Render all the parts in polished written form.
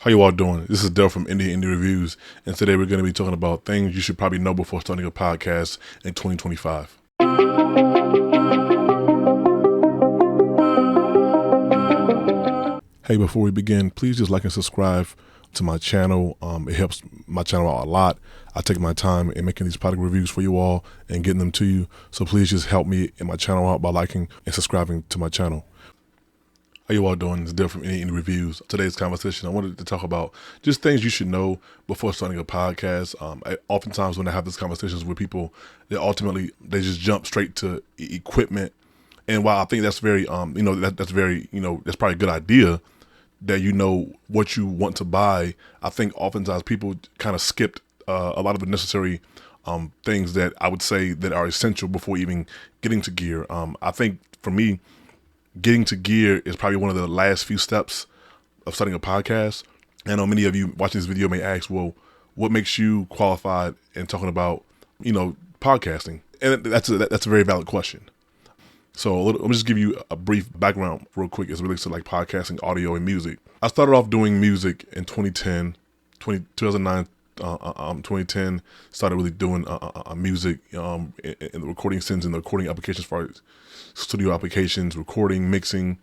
How you all doing? This is Dell from MDMDproductionz, and today we're going to be talking about things you should probably know before starting a podcast in 2025. Hey, before we begin, please just like and subscribe to my channel. It helps my channel out a lot. I take my time in making these product reviews for you all and getting them to you. So please just help me and my channel out by liking and subscribing to my channel. How you all doing? It's Dale from MDMDproductionz. Today's conversation, I wanted to talk about just things you should know before starting a podcast. Oftentimes when I have these conversations with people, they just jump straight to equipment. And while I think that's very, that's probably a good idea that you know what you want to buy, I think oftentimes people kind of skipped a lot of the necessary things that I would say that are essential before even getting to gear. I think for me, getting to gear is probably one of the last few steps of starting a podcast. I know many of you watching this video may ask, well, what makes you qualified in talking about, podcasting? And that's a very valid question. So let me just give you a brief background real quick as it relates to like podcasting, audio, and music. I started off doing music in 2009, 2010, started really doing music in the recording sense, in the recording applications for studio applications, recording, mixing.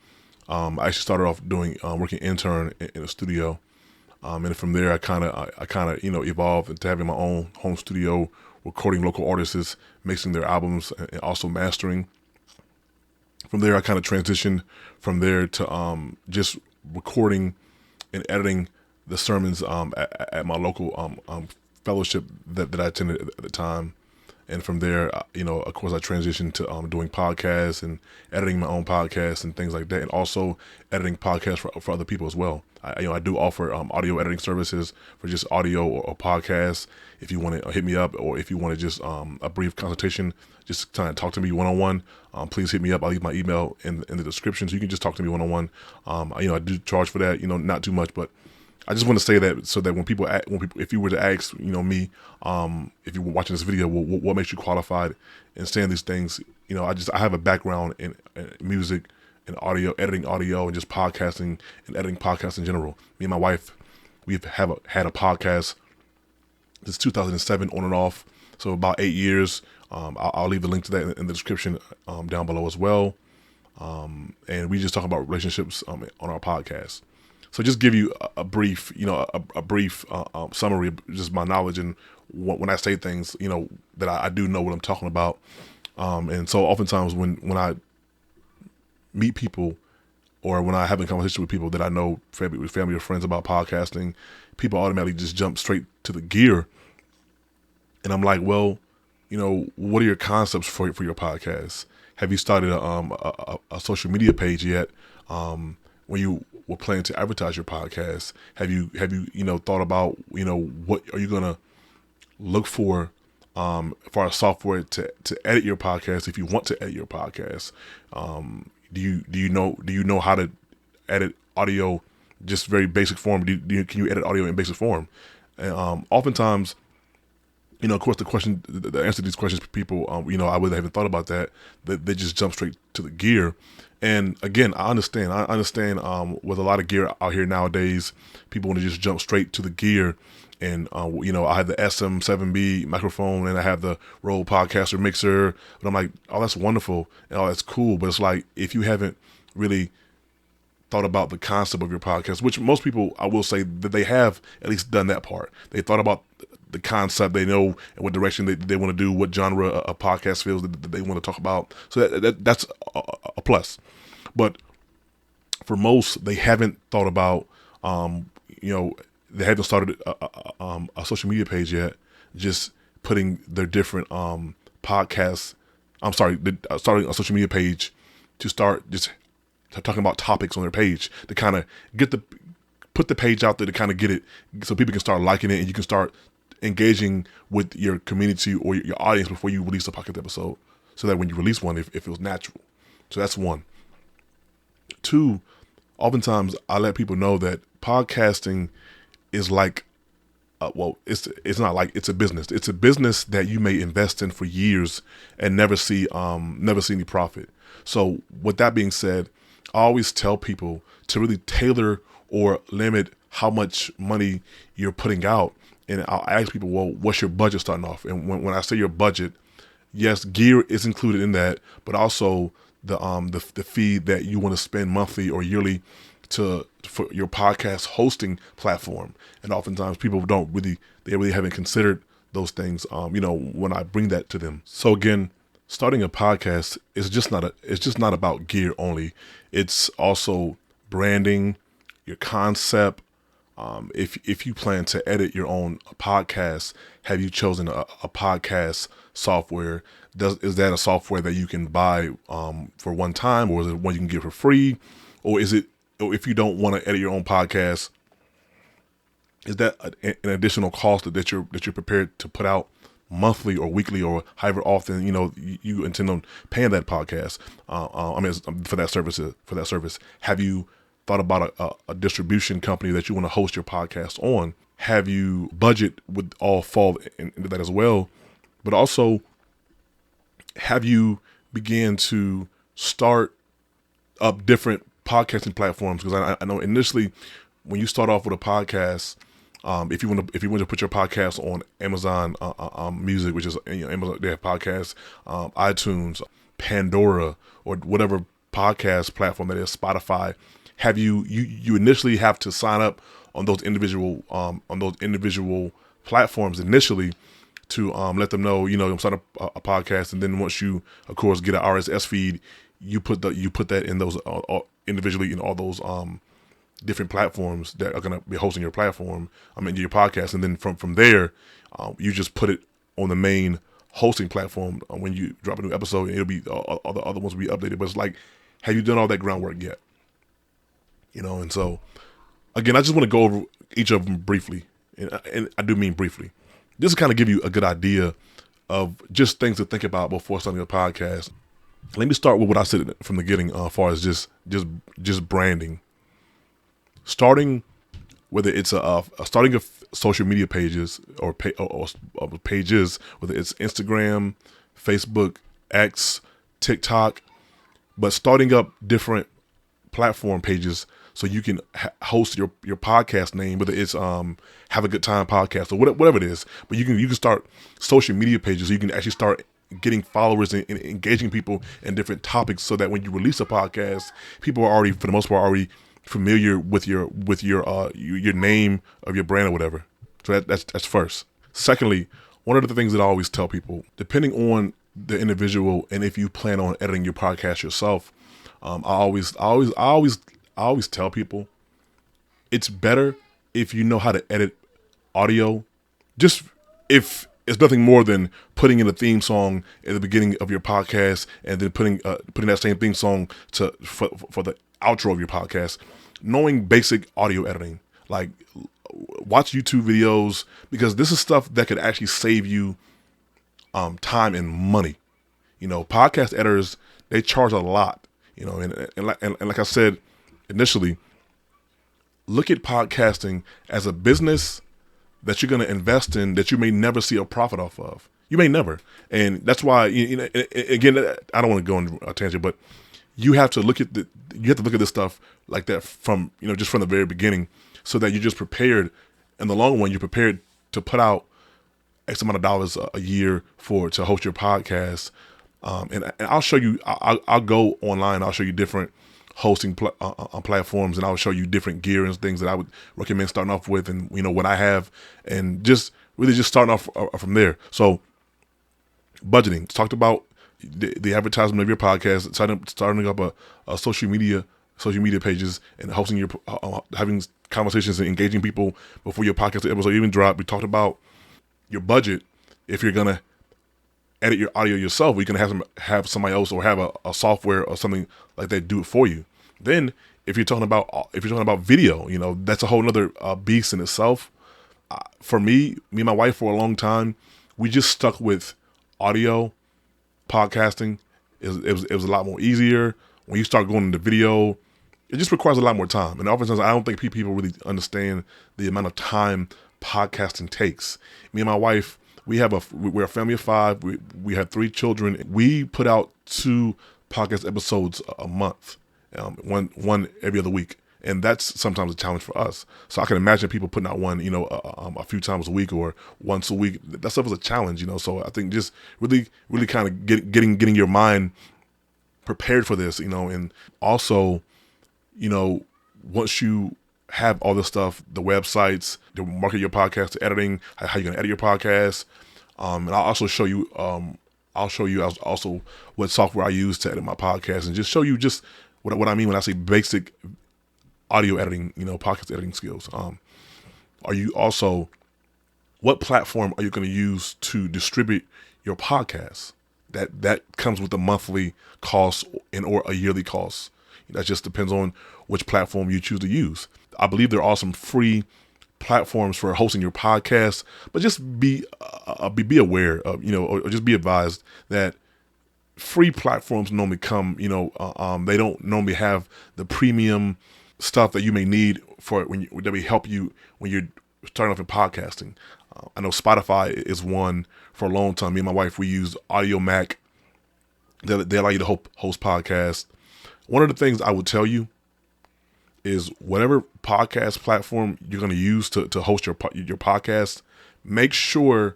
I actually started off doing working intern in a studio, and from there I kind of evolved into having my own home studio, recording local artists, mixing their albums, and also mastering. From there, I kind of transitioned from there to just recording and editing the sermons at my local fellowship that I attended at the time. And from there, of course, I transitioned to doing podcasts and editing my own podcasts and things like that, and also editing podcasts for other people as well. I do offer audio editing services for just audio or podcasts. If you want to hit me up, or if you want to just a brief consultation, just kind of talk to me one-on-one, please hit me up. I'll leave my email in the description, so you can just talk to me one-on-one. I do charge for that, not too much, but I just want to say that so that when people, if you were to ask, me, if you were watching this video, what makes you qualified in saying these things, I have a background in music and audio, editing audio, and just podcasting and editing podcasts in general. Me and my wife, we've had a podcast since 2007 on and off, so about 8 years. I'll leave the link to that in the description down below as well. And we just talk about relationships on our podcast. So just give you a brief, a brief summary of just my knowledge, and when I say things, that I do know what I'm talking about. And so oftentimes when I meet people, or when I have a conversation with people that I know, family or friends, about podcasting, people automatically just jump straight to the gear. And I'm like, well, what are your concepts for your podcast? Have you started a social media page yet? When you were planning to advertise your podcast, have you thought about what are you gonna look for a software to edit your podcast if you want to edit your podcast? Do you know how to edit audio, just very basic form? Can you edit audio in basic form? And oftentimes, of course, the answer to these questions, people, I really haven't thought about that. They just jump straight to the gear. And again, I understand with a lot of gear out here nowadays, people want to just jump straight to the gear. And, I have the SM7B microphone, and I have the Rode Podcaster mixer, but I'm like, oh, that's wonderful. And oh, that's cool. But it's like, if you haven't really thought about the concept of your podcast, which most people, I will say that they have at least done that part. They thought about the concept, they know in what direction they want to do, what genre a podcast feels that they want to talk about. So that's a plus. But for most, they haven't thought about, they haven't started a social media page yet, just putting their different podcasts. Starting a social media page to start just talking about topics on their page to kind of put the page out there to kind of get it, so people can start liking it, and you can start engaging with your community or your audience before you release a podcast episode, so that when you release one, it feels natural. So that's one. Two, oftentimes I let people know that podcasting is like, it's not like, it's a business. It's a business that you may invest in for years and never see any profit. So with that being said, I always tell people to really tailor or limit how much money you're putting out. And I'll ask people, well, what's your budget starting off? And when I say your budget, yes, gear is included in that, but also the fee that you want to spend monthly or yearly for your podcast hosting platform. And oftentimes people they really haven't considered those things, when I bring that to them. So again, starting a podcast is just not about gear only. It's also branding, your concept. If you plan to edit your own podcast, have you chosen a podcast software? Is that a software that you can buy for one time, or is it one you can get for free? Or if you don't want to edit your own podcast, is that an additional cost that you're prepared to put out monthly or weekly or however often you intend on paying that podcast? For that service. Have you thought about a distribution company that you want to host your podcast on? Have you budget would all fall into that as well? But also, have you began to start up different podcasting platforms? Because I know initially when you start off with a podcast, if you want to put your podcast on Amazon Music, which is Amazon, they have podcasts, iTunes, Pandora, or whatever podcast platform that is, Spotify. Have you initially have to sign up on those individual platforms initially to let them know I'm starting a podcast, and then once you of course get an RSS feed, you put that in those individually in all those different platforms that are going to be hosting your platform, your podcast, and then from there, you just put it on the main hosting platform. When you drop a new episode, it'll be all the other ones will be updated. But it's like, have you done all that groundwork yet? And so again, I just want to go over each of them briefly, and I do mean briefly, just to kind of give you a good idea of just things to think about before starting a podcast. Let me start with what I said from the beginning, as far as just branding. Starting, whether it's starting a social media pages or pages, whether it's Instagram, Facebook, X, TikTok, but starting up different platform pages so you can host your podcast name, whether it's Have a Good Time Podcast or whatever it is. But you can start social media pages so you can actually start getting followers and engaging people in different topics, so that when you release a podcast, people are already, for the most part, already familiar with your name of your brand or whatever. So that's first. Secondly, one of the things that I always tell people, depending on the individual and if you plan on editing your podcast yourself, I always tell people it's better if you know how to edit audio. Just if it's nothing more than putting in a theme song at the beginning of your podcast and then putting that same theme song for the outro of your podcast. Knowing basic audio editing, like watch YouTube videos, because this is stuff that could actually save you time and money. Podcast editors, they charge a lot. And like I said initially, look at podcasting as a business that you're going to invest in that you may never see a profit off of. You may never. And that's why, again, I don't want to go on a tangent, but you have to look at this stuff like that from, just from the very beginning, so that you're just prepared in the long run. You're prepared to put out X amount of dollars a year to host your podcast. And I'll show you, I'll go online. I'll show you different hosting platforms, and I'll show you different gear and things that I would recommend starting off with, and what I have, and just really just starting off from there. So budgeting, talked about the advertisement of your podcast, starting up a social media pages, and hosting having conversations and engaging people before your podcast episode even drop. We talked about your budget. If you're gonna edit your audio yourself, we can have somebody else or have a software or something like that do it for you. Then if you're talking about video, that's a whole nother beast in itself. For me and my wife, for a long time, we just stuck with audio podcasting. It was a lot more easier. When you start going into video, it just requires a lot more time. And oftentimes, I don't think people really understand the amount of time podcasting takes. Me and my wife, we're a family of 5. We had 3 children. We put out 2 podcast episodes a month, one every other week. And that's sometimes a challenge for us. So I can imagine people putting out one, a few times a week or once a week. That stuff is a challenge, So I think just really, really kind of getting your mind prepared for this, and also, once you have all this stuff, the websites, the market your podcast, the editing, how you're gonna edit your podcast, and I'll also show you. I'll show you also what software I use to edit my podcast, and just show you just what I mean when I say basic audio editing, podcast editing skills. Are you also, what platform are you going to use to distribute your podcast? That comes with a monthly cost or a yearly cost. That just depends on which platform you choose to use. I believe there are some free platforms for hosting your podcast, but just be aware of, or just be advised that free platforms normally come, they don't normally have the premium stuff that you may need for that may help you when you're starting off in podcasting. I know Spotify is one. For a long time, me and my wife, we used Audio Mac. They allow you to host podcasts. One of the things I would tell you is whatever podcast platform you're going to use to host your podcast, make sure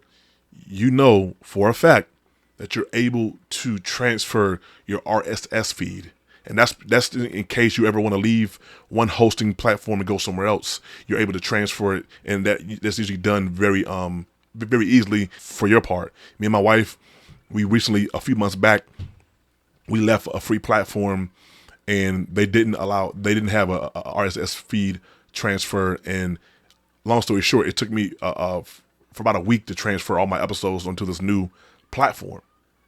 you know for a fact that you're able to transfer your RSS feed. And that's in case you ever want to leave one hosting platform and go somewhere else. You're able to transfer it, and that's usually done very easily for your part. Me and my wife, we recently, a few months back, we left a free platform, and they didn't have a RSS feed transfer. And long story short, it took me for about a week to transfer all my episodes onto this new platform.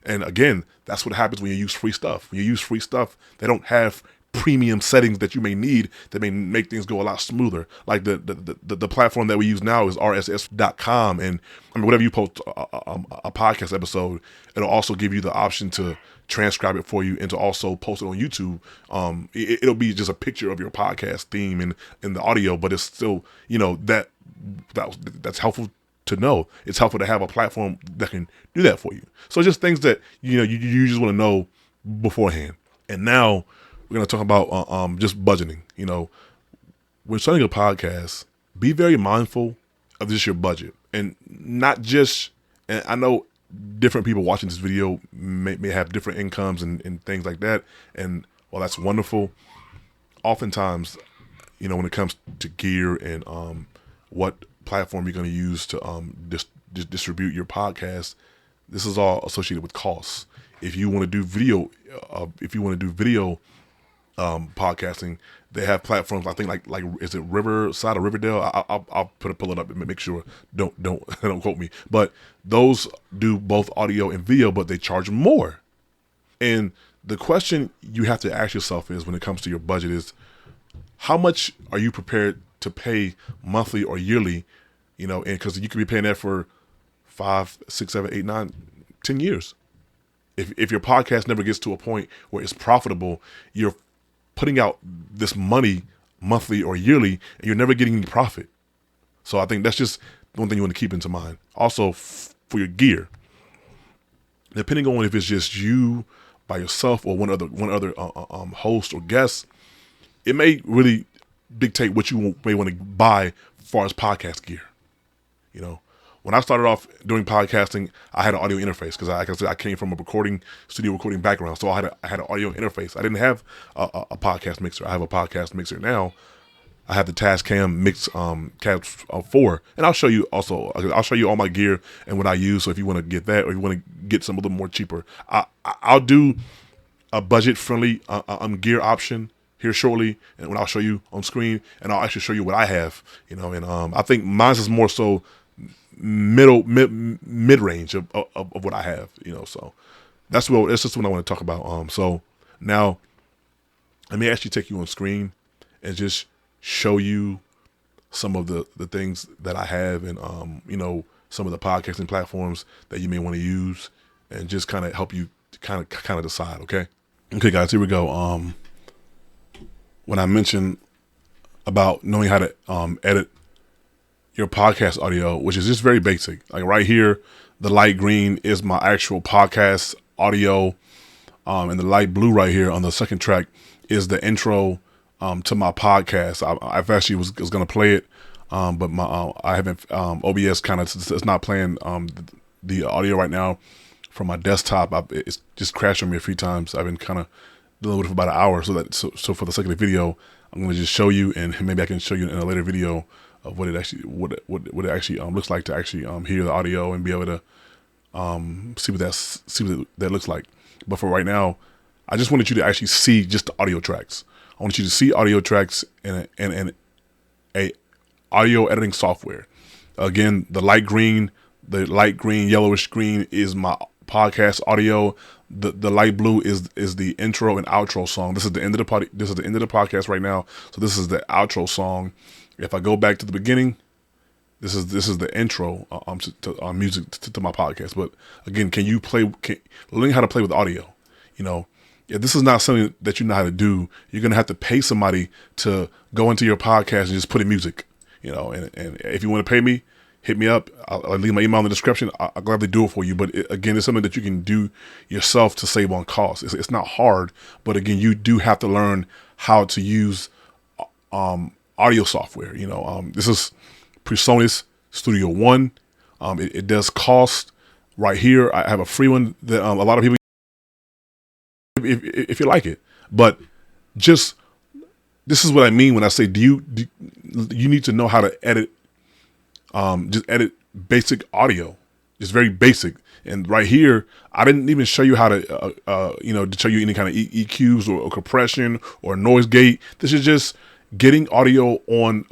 And again, that's what happens when you use free stuff. When you use free stuff, they don't have premium settings that you may need that may make things go a lot smoother. Like the platform that we use now is rss.com. And I mean, whenever you post a podcast episode, it'll also give you the option to transcribe it for you and to also post it on YouTube. It'll be just a picture of your podcast theme and the audio, but it's still, that's helpful to know. It's helpful to have a platform that can do that for you. So just things that, you just want to know beforehand. And now we're going to talk about just budgeting. When starting a podcast, be very mindful of just your budget, and not just, and I know different people watching this video may have different incomes and things like that. And while that's wonderful, oftentimes, when it comes to gear and what platform you're going to use to distribute your podcast, this is all associated with costs. If you want to do video, podcasting, they have platforms. I think like is it Riverside or Riverdale? I'll pull it up and make sure. Don't quote me. But those do both audio and video, but they charge more. And the question you have to ask yourself is, when it comes to your budget, is how much are you prepared to pay monthly or yearly? And because you could be paying that for 5, 6, 7, 8, 9, 10 years. If your podcast never gets to a point where it's profitable, you're putting out this money monthly or yearly, and you're never getting any profit. So I think that's just one thing you want to keep into mind. Also, for your gear, depending on if it's just you by yourself or one other host or guest, it may really dictate what you may want to buy as far as podcast gear. When I started off doing podcasting, I had an audio interface because, like I said, I came from a studio recording background. So I had an audio interface. I didn't have a podcast mixer. I have a podcast mixer now. I have the Tascam Mix Cab 4, and I'll show you all my gear and what I use. So if you want to get that, or you want to get some a little more cheaper, I'll do a budget friendly gear option here shortly, and when I'll show you on screen, and I'll actually show you what I have. And I think mine is more so mid range of what I have, so that's just what I want to talk about. So now let me actually take you on screen and just show you some of the things that I have, and some of the podcasting platforms that you may want to use, and just kind of help you kind of decide. Okay guys, here we go. When I mentioned about knowing how to edit your podcast audio, which is just very basic. Like right here, the light green is my actual podcast audio, and the light blue right here on the second track is the intro to my podcast. I've actually was going to play it, but I haven't. OBS kind of it's not playing the audio right now from my desktop. It's just crashed on me a few times. I've been kind of dealing with it for about an hour. So for the sake of the video, I'm going to just show you, and maybe I can show you in a later video of what it actually looks like to actually hear the audio and be able to see what that looks like. But for right now, I just wanted you to actually see just the audio tracks. I want you to see audio tracks in a audio editing software. Again, the light green, yellowish green is my podcast audio. The light blue is the intro and outro song. This is the end of the This is the end of the podcast right now. So this is the outro song. If I go back to the beginning, this is the intro music to my podcast. But again, learning how to play with audio. If this is not something that you know how to do, you're gonna have to pay somebody to go into your podcast and just put in music. And if you want to pay me, hit me up. I'll leave my email in the description. I'll gladly do it for you. But again, it's something that you can do yourself to save on costs. It's not hard, but again, you do have to learn how to use audio software. This is PreSonus Studio One. It does cost. Right here, I have a free one that a lot of people, if you like it, but just this is what I mean when I say you need to know how to edit. Just edit basic audio, just very basic. And right here, I didn't even show you how to, to show you any kind of EQs or compression or noise gate. This is just getting audio on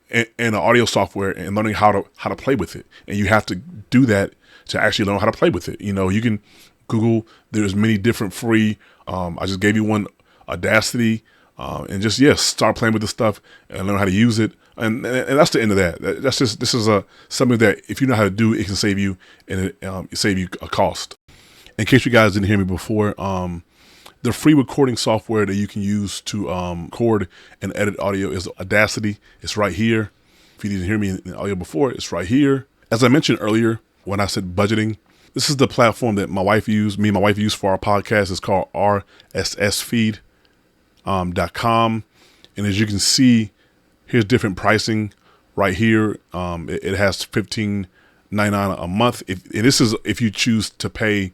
in an audio software and learning how to play with it. And you have to do that to actually learn how to play with it. You can Google. There's many different free. I just gave you one, Audacity, and just start playing with this stuff and learn how to use it. And that's the end of that. This is something that if you know how to do, it can save you save you a cost. In case you guys didn't hear me before, the free recording software that you can use to record and edit audio is Audacity. It's right here. If you didn't hear me in the audio before, it's right here. As I mentioned earlier, when I said budgeting, this is the platform that my wife used. Me and my wife used for our podcast. It's called rssfeed.com. And as you can see, here's different pricing right here. It has $15.99 a month. This is if you choose to pay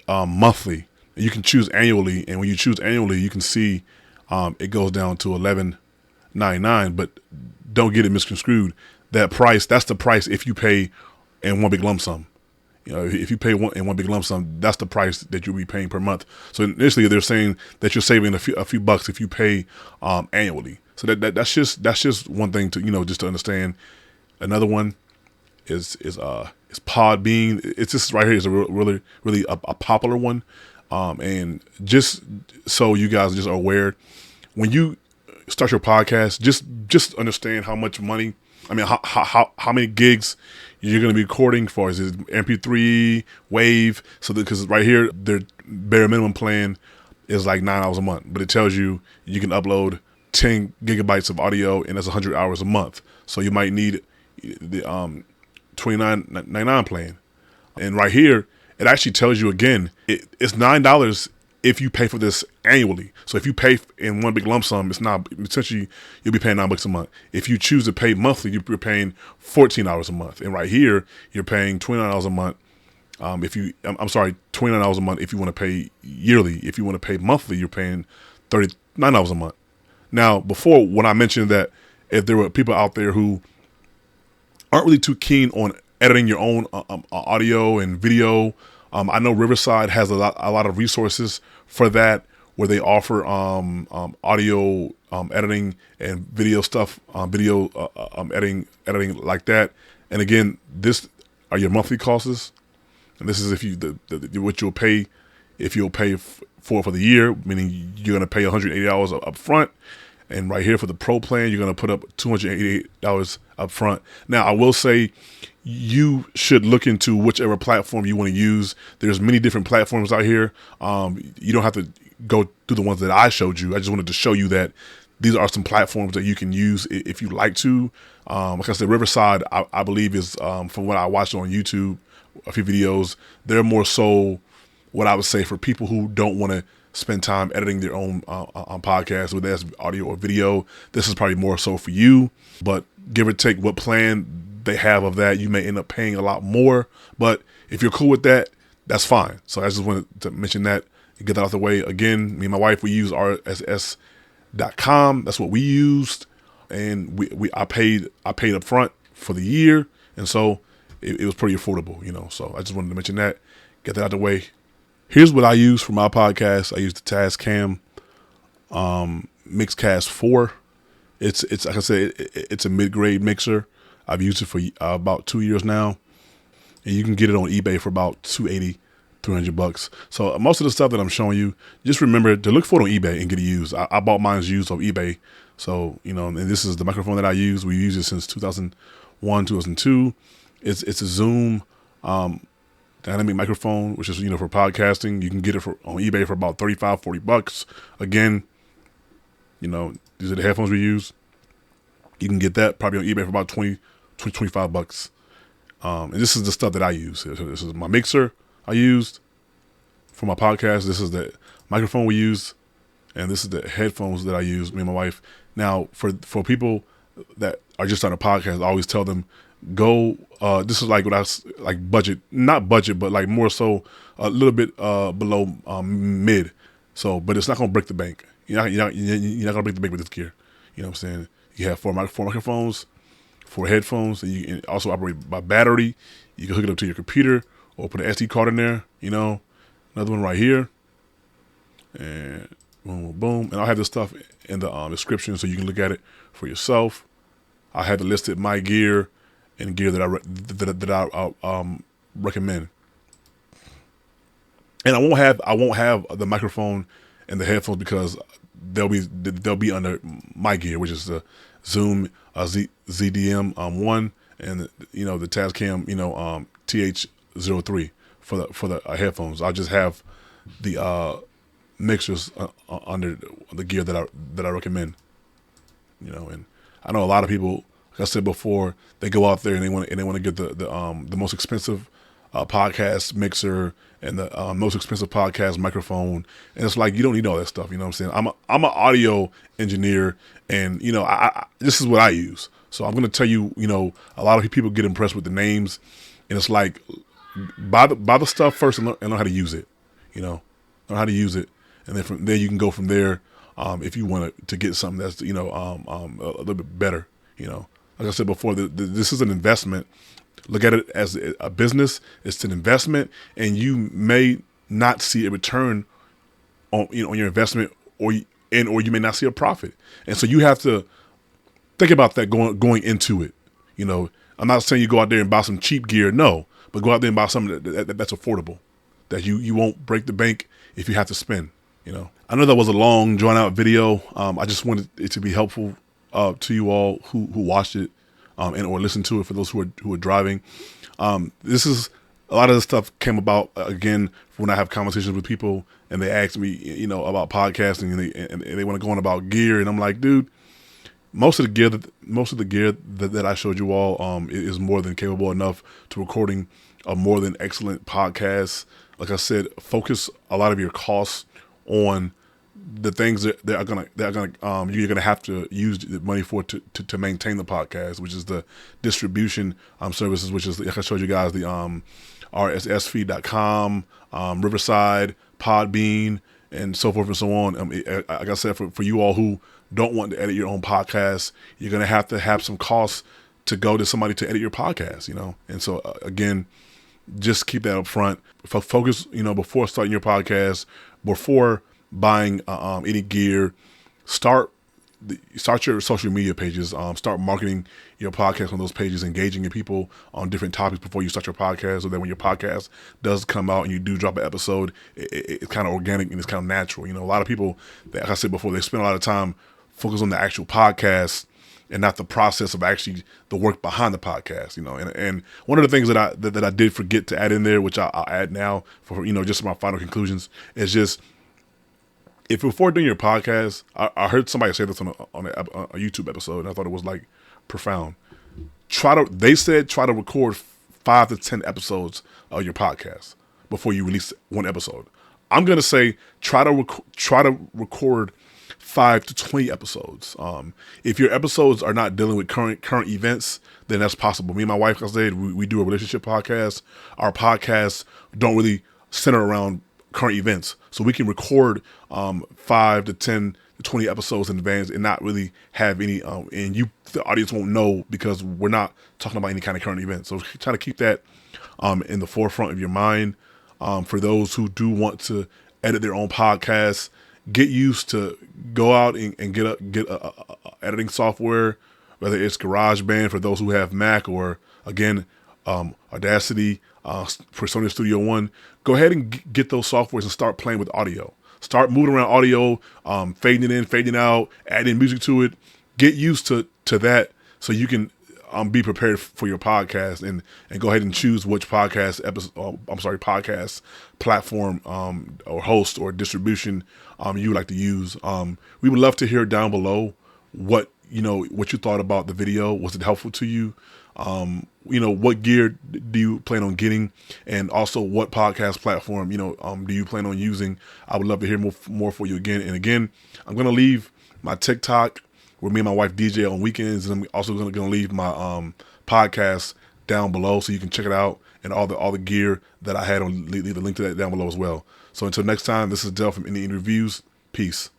monthly. You can choose annually, and when you choose annually, you can see it goes down to $11.99. But don't get it misconstrued. That's the price if you pay in one big lump sum. If you pay in one big lump sum, that's the price that you'll be paying per month. So initially, they're saying that you're saving a few bucks if you pay annually. So that's just one thing to just to understand. Another one is Podbean. It's just right here is a really a popular one. And just so you guys just are aware, when you start your podcast, just understand how much money. I mean, how many gigs you're going to be recording for? Is it MP3, Wave? So because right here, their bare minimum plan is like $9 a month, but it tells you can upload 10 gigabytes of audio, and that's 100 hours a month. So you might need the $29.99 plan. And right here, it actually tells you again, it's $9 if you pay for this annually. So if you pay in one big lump sum, it's not essentially you'll be paying $9 a month. If you choose to pay monthly, you're paying $14 a month. And right here, you're paying $29 a month. $29 a month if you want to pay yearly. If you want to pay monthly, you're paying $39 a month. Now, before, when I mentioned that if there were people out there who aren't really too keen on editing your own audio and video, I know Riverside has a lot of resources for that, where they offer audio editing and video stuff, editing like that. And again, this are your monthly costs, and this is if what you'll pay if you'll pay for the year, meaning you're going to pay $180 up front. And right here for the pro plan, you're going to put up $288 up front. Now, I will say you should look into whichever platform you want to use. There's many different platforms out here. You don't have to go through the ones that I showed you. I just wanted to show you that these are some platforms that you can use if you like to. Like I said, Riverside, I believe is, from what I watched on YouTube, a few videos, they're more so what I would say for people who don't want to spend time editing their own podcast, whether that's audio or video. This is probably more so for you, but give or take what plan they have of that, you may end up paying a lot more. But if you're cool with that, that's fine. So I just wanted to mention that and get that out the way. Again, me and my wife, we use RSS.com. That's what we used, and I paid up front for the year, and so it was pretty affordable, So I just wanted to mention that, get that out the way. Here's what I use for my podcast. I use the Tascam Mixcast 4. It's like I said, it's a mid-grade mixer. I've used it for about 2 years now, and you can get it on eBay for about $280, $300. So most of the stuff that I'm showing you, just remember to look for it on eBay and get it used. I bought mine used on eBay. So, and this is the microphone that I use. We use it since 2001, 2002. It's a Zoom dynamic microphone, which is, for podcasting. You can get it on eBay for about $35, $40. Again, these are the headphones we use. You can get that probably on eBay for about $25. And this is the stuff that I use. This is my mixer I used for my podcast. This is the microphone we use, and this is the headphones that I use, me and my wife. Now, for people that are just on a podcast, I always tell them, go, this is like what I like budget, not budget, but like more so a little bit below mid. So, but it's not going to break the bank. You're not going to break the bank with this gear. You know what I'm saying? You have four microphones, 4 headphones, and you can also operate by battery. You can hook it up to your computer or put an SD card in there, Another one right here. And boom, boom, boom. And I'll have this stuff in the description so you can look at it for yourself. I have listed my gear and gear that I recommend. And I won't have the microphone and the headphones because they'll be under my gear, which is the Zoom ZDM 1 and the Tascam TH03 for the headphones. I'll just have the mixers under the gear that I recommend. And I know a lot of people, like I said before, they go out there and they want to get the most expensive podcast mixer and the most expensive podcast microphone, and it's like you don't need all that stuff. You know what I'm saying? I'm an audio engineer, and this is what I use. So I'm gonna tell you, a lot of people get impressed with the names, and it's like buy the stuff first and learn how to use it. Learn how to use it, and then from there you can go from there. If you want to get something that's a little bit better. Like I said before, this is an investment. Look at it as a business. It's an investment, and you may not see a return on your investment, or you may not see a profit. And so you have to think about that going into it. I'm not saying you go out there and buy some cheap gear, no, but go out there and buy something that's affordable, that you won't break the bank if you have to spend. I know that was a long, drawn out video. I just wanted it to be helpful to you all who watched it. And or listen to it for those who are driving. This is a lot of this stuff came about again when I have conversations with people and they ask me, about podcasting and they want to go on about gear, and I'm like, dude, most of the gear that I showed you all is more than capable enough to recording a more than excellent podcast. Like I said, focus a lot of your costs on the things that you're gonna have to use the money for to maintain the podcast, which is the distribution services, which is, like I showed you guys, the RSSfeed.com, Riverside, Podbean, and so forth and so on. Like I said, for you all who don't want to edit your own podcast, you're gonna have to have some costs to go to somebody to edit your podcast, And so again, just keep that up front. Focus, before starting your podcast, before buying any gear, start your social media pages. Start marketing your podcast on those pages, engaging your people on different topics before you start your podcast, so that when your podcast does come out and you do drop an episode, it's kind of organic and it's kind of natural. A lot of people, like I said before, they spend a lot of time focused on the actual podcast and not the process of actually the work behind the podcast. And one of the things that I did forget to add in there, which I'll add now for just my final conclusions, is just, if before doing your podcast, I heard somebody say this on a YouTube episode, and I thought it was like profound. They said try to record 5 to 10 episodes of your podcast before you release one episode. I'm gonna say try to record 5 to 20 episodes. If your episodes are not dealing with current events, then that's possible. Me and my wife, like I said, we do a relationship podcast. Our podcasts don't really center around current events, so we can record 5 to 10 to 20 episodes in advance and not really have any. And the audience won't know because we're not talking about any kind of current event. So try to keep that in the forefront of your mind. For those who do want to edit their own podcasts, get used to go out and get a editing software, whether it's GarageBand for those who have Mac, or again Audacity for Sony Studio One. Go ahead and get those softwares and start playing with audio. Start moving around audio, fading it in, fading out, adding music to it. Get used to that so you can be prepared for your podcast, and go ahead and choose which podcast platform or host or distribution you would like to use. We would love to hear down below what you thought about the video. Was it helpful to you? What gear do you plan on getting, and also what podcast platform do you plan on using? I would love to hear more for you again. And again, I'm gonna leave my TikTok where me and my wife DJ on weekends, and I'm also gonna leave my podcast down below so you can check it out, and all the gear that I had on. Leave the link to that down below as well. So until next time, this is Del from Indie Reviews. Peace.